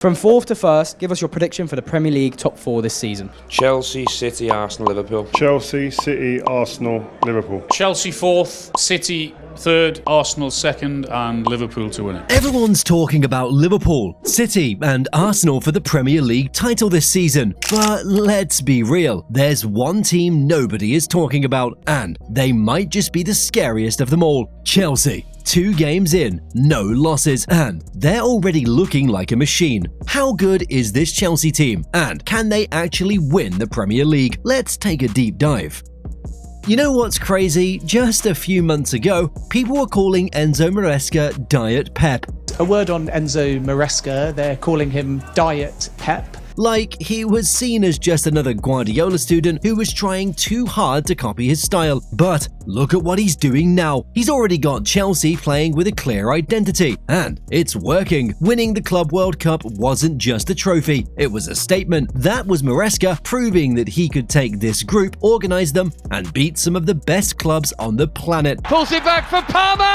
From 4th to 1st, give us your prediction for the Premier League top 4 this season. Chelsea, City, Arsenal, Liverpool. Chelsea, City, Arsenal, Liverpool. Chelsea 4th, City 3rd, Arsenal 2nd and Liverpool to win it. Everyone's talking about Liverpool, City and Arsenal for the Premier League title this season. But let's be real, there's one team nobody is talking about, and they might just be the scariest of them all: Chelsea. 2 games in, no losses, and they're already looking like a machine. How good is this Chelsea team, and can they actually win the Premier League? Let's take a deep dive. You know what's crazy? Just a few months ago, people were calling Enzo Maresca Diet Pep. A word on Enzo Maresca, they're calling him Diet Pep. Like he was seen as just another Guardiola student who was trying too hard to copy his style. But look at what he's doing now. He's already got Chelsea playing with a clear identity, and it's working. Winning the Club World Cup wasn't just a trophy, it was a statement. That was Maresca proving that he could take this group, organize them, and beat some of the best clubs on the planet. Pulls it back for Palmer!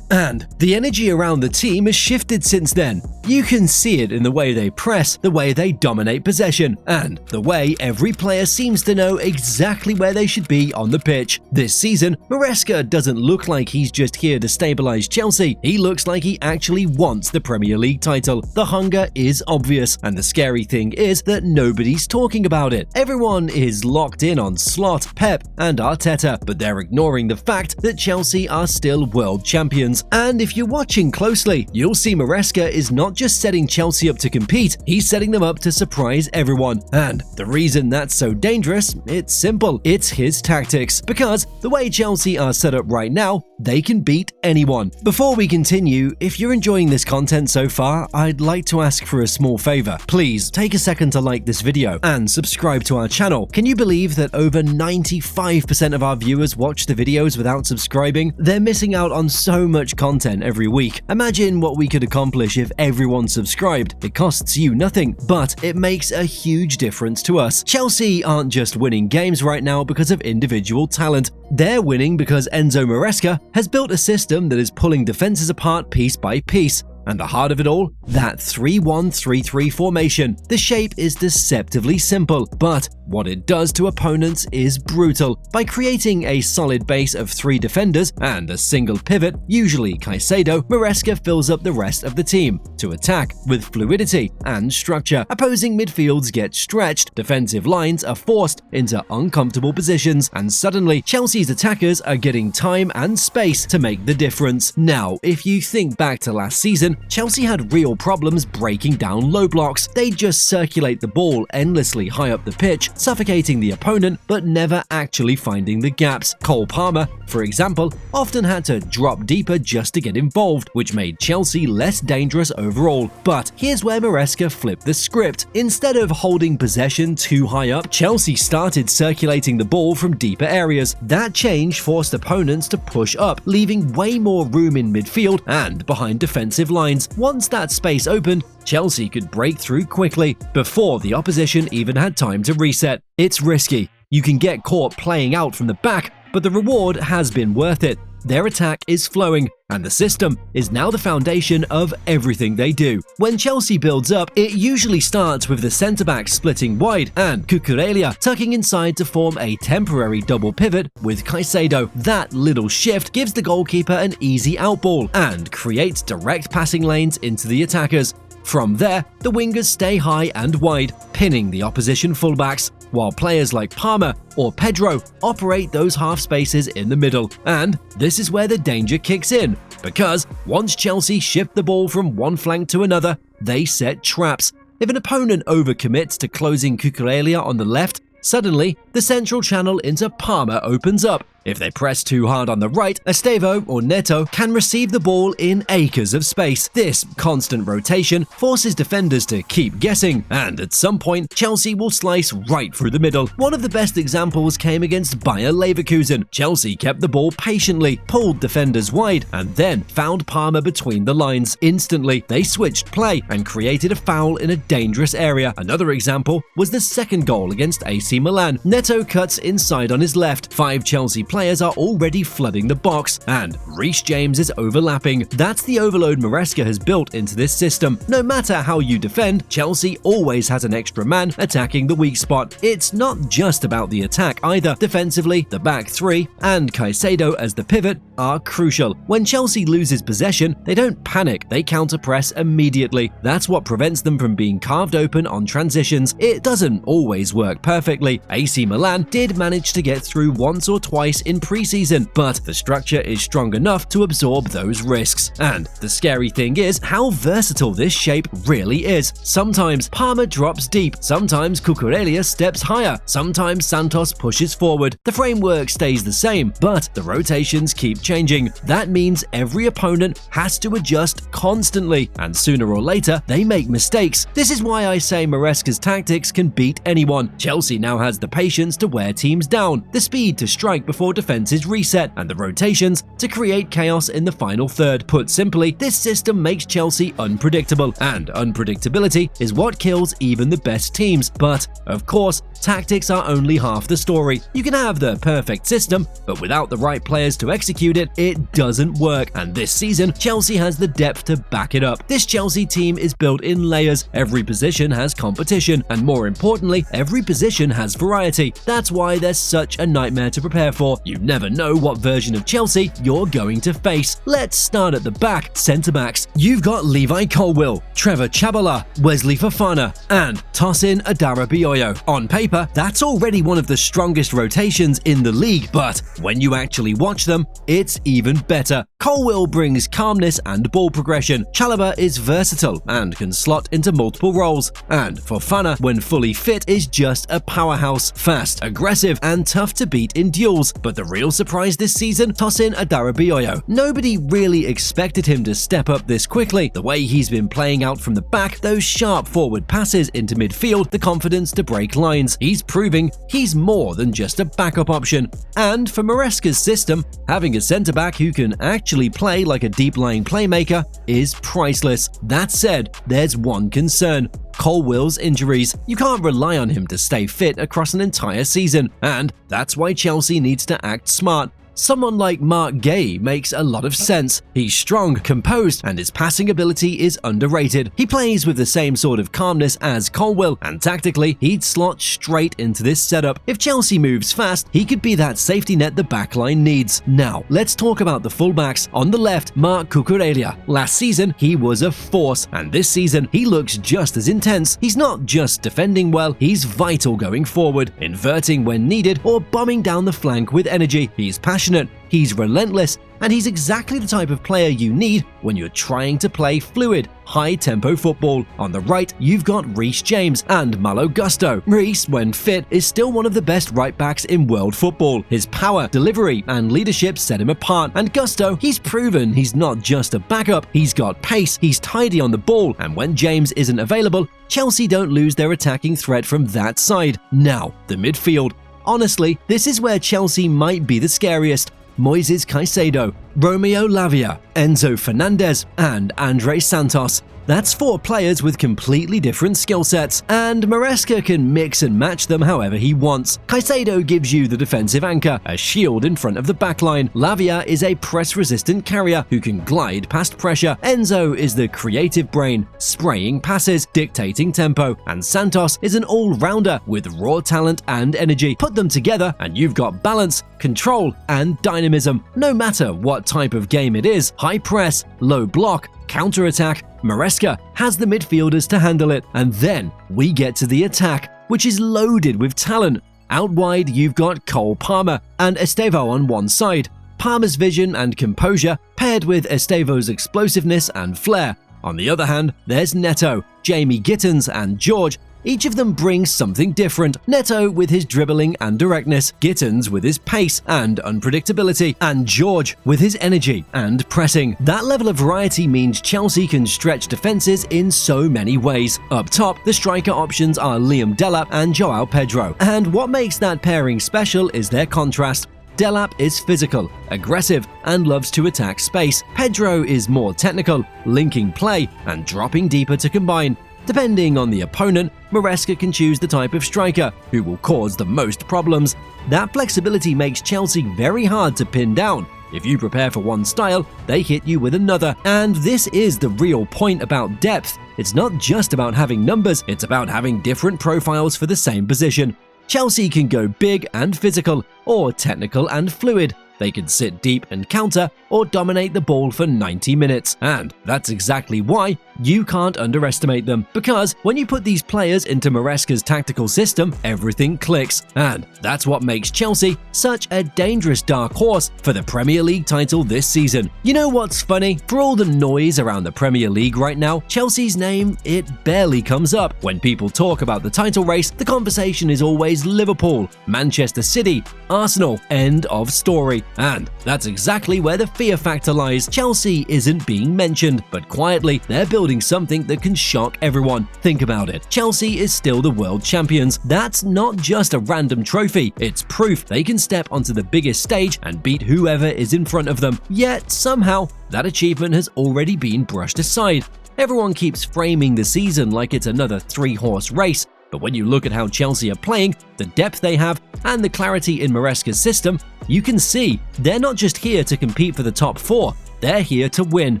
And the energy around the team has shifted since then. You can see it in the way they press, the way they dominate possession, and the way every player seems to know exactly where they should be on the pitch. This season, Maresca doesn't look like he's just here to stabilize Chelsea. He looks like he actually wants the Premier League title. The hunger is obvious, and the scary thing is that nobody's talking about it. Everyone is locked in on Slot, Pep, and Arteta, but they're ignoring the fact that Chelsea are still world champions. And if you're watching closely, you'll see Maresca is not just setting Chelsea up to compete, he's setting them up to surprise everyone. And the reason that's so dangerous, it's simple. It's his tactics. Because the way Chelsea are set up right now, they can beat anyone. Before we continue, if you're enjoying this content so far, I'd like to ask for a small favor. Please take a second to like this video and subscribe to our channel. Can you believe that over 95% of our viewers watch the videos without subscribing? They're missing out on so much content every week. Imagine what we could accomplish if everyone subscribed. It costs you nothing, but it makes a huge difference to us. Chelsea aren't just winning games right now because of individual talent. They're winning because Enzo Maresca has built a system that is pulling defenses apart piece by piece. And the heart of it all? That 3-1-3-3 formation. The shape is deceptively simple, but what it does to opponents is brutal. By creating a solid base of 3 defenders and a single pivot, usually Caicedo, Maresca fills up the rest of the team to attack with fluidity and structure. Opposing midfields get stretched, defensive lines are forced into uncomfortable positions, and suddenly Chelsea's attackers are getting time and space to make the difference. Now, if you think back to last season, Chelsea had real problems breaking down low blocks. They'd just circulate the ball endlessly high up the pitch, suffocating the opponent but never actually finding the gaps. Cole Palmer, for example, often had to drop deeper just to get involved, which made Chelsea less dangerous overall. But here's where Maresca flipped the script. Instead of holding possession too high up, Chelsea started circulating the ball from deeper areas. That change forced opponents to push up, leaving way more room in midfield and behind defensive lines. Once that space opened, Chelsea could break through quickly before the opposition even had time to reset. It's risky. You can get caught playing out from the back, but the reward has been worth it. Their attack is flowing, and the system is now the foundation of everything they do. When Chelsea builds up, it usually starts with the centre-backs splitting wide and Cucurella tucking inside to form a temporary double pivot with Caicedo. That little shift gives the goalkeeper an easy outball and creates direct passing lanes into the attackers. From there, the wingers stay high and wide, pinning the opposition fullbacks, while players like Palmer or Pedro operate those half spaces in the middle. And this is where the danger kicks in, because once Chelsea shift the ball from one flank to another, they set traps. If an opponent overcommits to closing Cucurella on the left, suddenly the central channel into Palmer opens up. If they press too hard on the right, Estevao or Neto can receive the ball in acres of space. This constant rotation forces defenders to keep guessing, and at some point, Chelsea will slice right through the middle. One of the best examples came against Bayer Leverkusen. Chelsea kept the ball patiently, pulled defenders wide, and then found Palmer between the lines. Instantly, they switched play and created a foul in a dangerous area. Another example was the second goal against AC Milan. Neto cuts inside on his left. 5 Chelsea players are already flooding the box, and Reece James is overlapping. That's the overload Maresca has built into this system. No matter how you defend, Chelsea always has an extra man attacking the weak spot. It's not just about the attack either. Defensively, the back three and Caicedo as the pivot are crucial. When Chelsea loses possession, they don't panic, they counter-press immediately. That's what prevents them from being carved open on transitions. It doesn't always work perfectly. AC Milan did manage to get through once or twice in pre-season, but the structure is strong enough to absorb those risks. And the scary thing is how versatile this shape really is. Sometimes Parma drops deep, sometimes Cucurella steps higher, sometimes Santos pushes forward. The framework stays the same, but the rotations keep changing. That means every opponent has to adjust constantly, and sooner or later they make mistakes. This is why I say Maresca's tactics can beat anyone. Chelsea now has the patience to wear teams down, the speed to strike before defenses reset, and the rotations to create chaos in the final third. Put simply, this system makes Chelsea unpredictable, and unpredictability is what kills even the best teams. But, of course, tactics are only half the story. You can have the perfect system, but without the right players to execute it, it doesn't work. And this season, Chelsea has the depth to back it up. This Chelsea team is built in layers. Every position has competition, and more importantly, every position has variety. That's why they're such a nightmare to prepare for. You never know what version of Chelsea you're going to face. Let's start at the back. Centre-backs. You've got Levi Colwill, Trevor Chabala, Wesley Fofana, and Tosin Adarabioyo. On paper, that's already one of the strongest rotations in the league, but when you actually watch them, it's even better. Colwill brings calmness and ball progression. Chalobah is versatile and can slot into multiple roles. And Fofana, when fully fit, is just a powerhouse, fast, aggressive, and tough to beat in duels. But the real surprise this season, Tosin Adarabioyo. Nobody really expected him to step up this quickly. The way he's been playing out from the back, those sharp forward passes into midfield, the confidence to break lines. He's proving he's more than just a backup option. And for Maresca's system, having a centre-back who can actually play like a deep-lying playmaker is priceless. That said, there's one concern: Colwill's injuries. You can't rely on him to stay fit across an entire season, and that's why Chelsea needs to act smart. Someone like Mark Gay makes a lot of sense. He's strong, composed, and his passing ability is underrated. He plays with the same sort of calmness as Colwill, and tactically, he'd slot straight into this setup. If Chelsea moves fast, he could be that safety net the backline needs. Now, let's talk about the fullbacks. On the left, Marc Cucurella. Last season, he was a force, and this season, he looks just as intense. He's not just defending well, he's vital going forward, inverting when needed, or bombing down the flank with energy. He's passionate, he's relentless, and he's exactly the type of player you need when you're trying to play fluid, high-tempo football. On the right, you've got Reece James and Malo Gusto. Reece, when fit, is still one of the best right-backs in world football. His power, delivery, and leadership set him apart. And Gusto, he's proven he's not just a backup, he's got pace, he's tidy on the ball, and when James isn't available, Chelsea don't lose their attacking threat from that side. Now, the midfield. Honestly, this is where Chelsea might be the scariest. Moises Caicedo, Romeo Lavia, Enzo Fernandez, and Andre Santos. That's 4 players with completely different skill sets, and Maresca can mix and match them however he wants. Caicedo gives you the defensive anchor, a shield in front of the backline. Lavia is a press-resistant carrier who can glide past pressure. Enzo is the creative brain, spraying passes, dictating tempo. And Santos is an all-rounder with raw talent and energy. Put them together and you've got balance, control, and dynamism. No matter what type of game it is, high press, low block, counter-attack, Maresca has the midfielders to handle it. And then we get to the attack, which is loaded with talent. Out wide, you've got Cole Palmer and Estevao on one side. Palmer's vision and composure paired with Estevo's explosiveness and flair. On the other hand, there's Neto, Jamie Gittins, and George. Each of them brings something different. Neto with his dribbling and directness, Gittins with his pace and unpredictability, and George with his energy and pressing. That level of variety means Chelsea can stretch defenses in so many ways. Up top, the striker options are Liam Delap and Joao Pedro. And what makes that pairing special is their contrast. Delap is physical, aggressive, and loves to attack space. Pedro is more technical, linking play and dropping deeper to combine. Depending on the opponent, Maresca can choose the type of striker who will cause the most problems. That flexibility makes Chelsea very hard to pin down. If you prepare for one style, they hit you with another. And this is the real point about depth. It's not just about having numbers, it's about having different profiles for the same position. Chelsea can go big and physical, or technical and fluid. They can sit deep and counter, or dominate the ball for 90 minutes. And that's exactly why you can't underestimate them. Because when you put these players into Maresca's tactical system, everything clicks. And that's what makes Chelsea such a dangerous dark horse for the Premier League title this season. You know what's funny? For all the noise around the Premier League right now, Chelsea's name, it barely comes up. When people talk about the title race, the conversation is always Liverpool, Manchester City, Arsenal, end of story. And that's exactly where the fear factor lies. Chelsea isn't being mentioned, but quietly, they're building something that can shock everyone. Think about it. Chelsea is still the world champions. That's not just a random trophy. It's proof they can step onto the biggest stage and beat whoever is in front of them. Yet, somehow, that achievement has already been brushed aside. Everyone keeps framing the season like it's another three-horse race. But when you look at how Chelsea are playing, the depth they have, and the clarity in Maresca's system, you can see they're not just here to compete for the top four, they're here to win.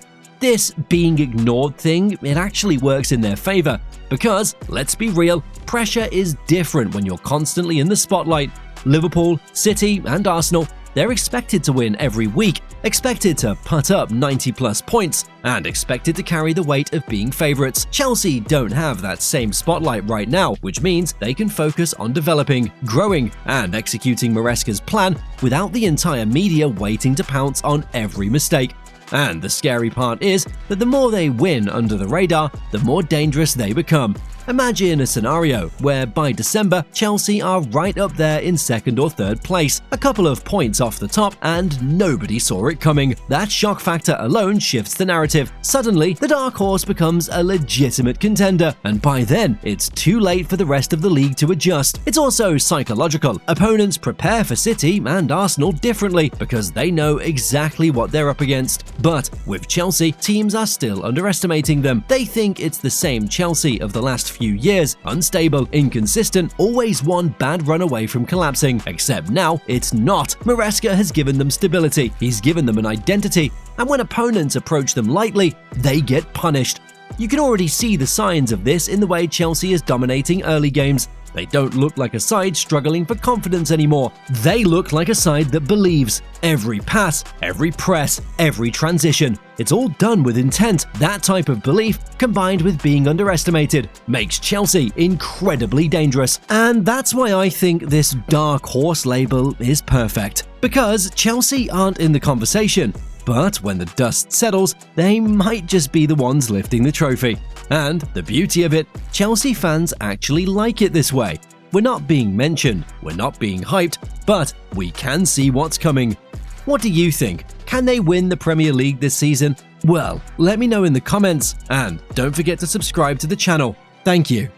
This being ignored thing, it actually works in their favor. Because, let's be real, pressure is different when you're constantly in the spotlight. Liverpool, City, and Arsenal, they're expected to win every week, expected to put up 90+ points, and expected to carry the weight of being favourites. Chelsea don't have that same spotlight right now, which means they can focus on developing, growing, and executing Maresca's plan without the entire media waiting to pounce on every mistake. And the scary part is that the more they win under the radar, the more dangerous they become. Imagine a scenario where by December, Chelsea are right up there in second or third place, a couple of points off the top, and nobody saw it coming. That shock factor alone shifts the narrative. Suddenly, the dark horse becomes a legitimate contender, and by then, it's too late for the rest of the league to adjust. It's also psychological. Opponents prepare for City and Arsenal differently because they know exactly what they're up against. But with Chelsea, teams are still underestimating them. They think it's the same Chelsea of the last few years, unstable, inconsistent, always one bad run away from collapsing. Except now, it's not. Maresca has given them stability, he's given them an identity, and when opponents approach them lightly, they get punished. You can already see the signs of this in the way Chelsea is dominating early games. They don't look like a side struggling for confidence anymore. They look like a side that believes. Every pass, every press, every transition. It's all done with intent. That type of belief, combined with being underestimated, makes Chelsea incredibly dangerous. And that's why I think this dark horse label is perfect. Because Chelsea aren't in the conversation. But when the dust settles, they might just be the ones lifting the trophy. And the beauty of it, Chelsea fans actually like it this way. We're not being mentioned, we're not being hyped, but we can see what's coming. What do you think? Can they win the Premier League this season? Well, let me know in the comments, and don't forget to subscribe to the channel. Thank you.